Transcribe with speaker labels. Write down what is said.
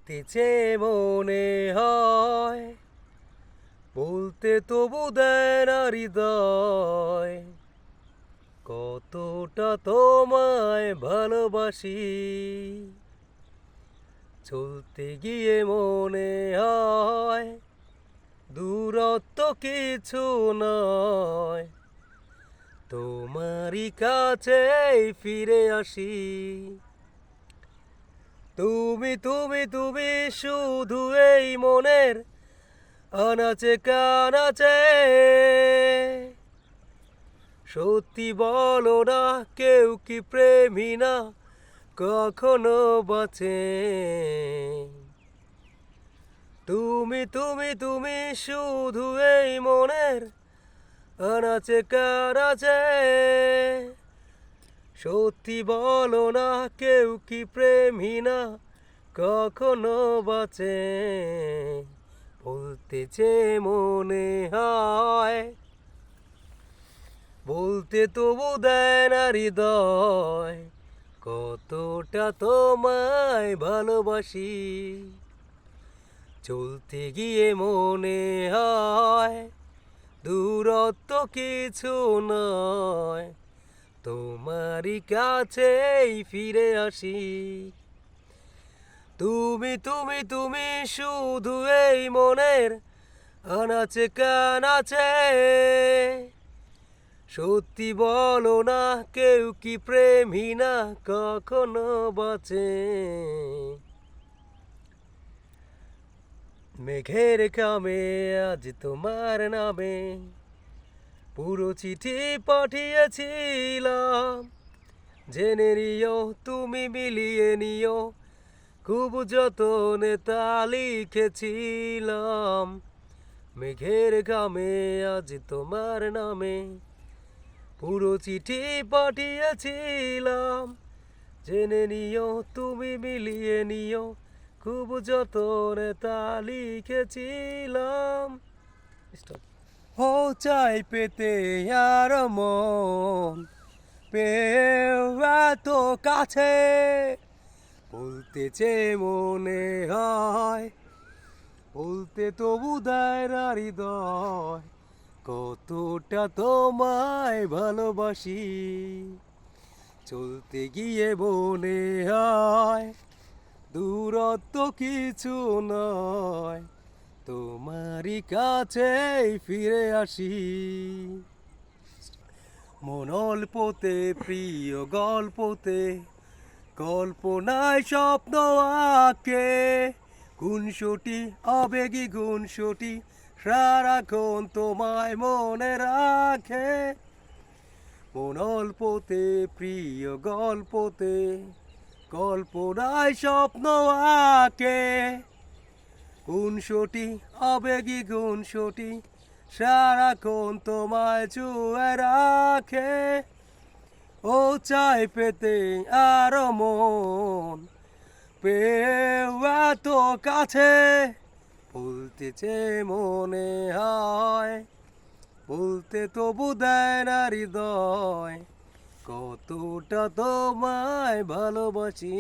Speaker 1: বলতেছে মনে হয়, বলতে তবু দেয় না হৃদয়, কতটা তোমায় ভালোবাসি। চলতে গিয়ে মনে হয় দূরত্ব কিছু নয়, তোমারই কাছেই ফিরে আসি। তুমি তুমি তুমি শুধু এই মনের আনাচে কানাচে। সত্যি বলো না, কেউ কি প্রেমী না কখনো বাঁচে? তুমি তুমি তুমি শুধু এই মনের আনাচে কানাচে। সত্যি বলো না, কেউ কি প্রেমী না কখনো বাঁচে? বলতেছে মনে হয়, বলতে তবু দেয় না হৃদয়, কতটা তোমায় ভালোবাসি। চলতে গিয়ে মনে হয় দূরত্ব কিছু নয়, তোমারই কাছেই ফিরে আসি। তুমি তুমি তুমি শুধু এই মনের আনাচে কানাচে। সত্যি বলো না, কেউ কি প্রেমী না কখনো বাঁচে? মেঘের কামে আজ তোমার নামে পুরো চিঠি পাঠিয়েছিলাম। জেনে নিও, তুমি মিলিয়ে নিও, খুব যতনে তা লিখেছিলাম। মেঘের ঘামে আজ তোমার নামে পুরো চিঠি পাঠিয়েছিলাম। জেনে নিও, তুমি মিলিয়ে নিও, খুব যতনে তা লিখেছিলাম। ও চাই পেতে আর মন পেও এত কাছে। বলতেছে মনে হয়, বলতে তবু দেয় না হৃদয়, কতটা তোমায় ভালোবাসি। চলতে গিয়ে মনে হয় দূরত্ব কিছু নয়, তোমারই কাছেই ফিরে আসি। মন অল্পতে প্রিয় গল্পতে, কল্পনায় স্বপ্ন আঁকে। গুণসটি আবেগী গুণসটি সারাক্ষণ তোমায় মনে রাখে। মন অল্পতে প্রিয় গল্পতে, কল্পনায় স্বপ্ন আঁকে। গুণসটি আবেগী গুণসটি সারাক্ষণ তোমায় ছুঁয়ে রাখে। ও চাই পেতে আরো মন পেও এত কাছে। বলতেছে মনে হয়, বলতে তবু দেয় না হৃদয়, কতটা তোমায় ভালোবাসি।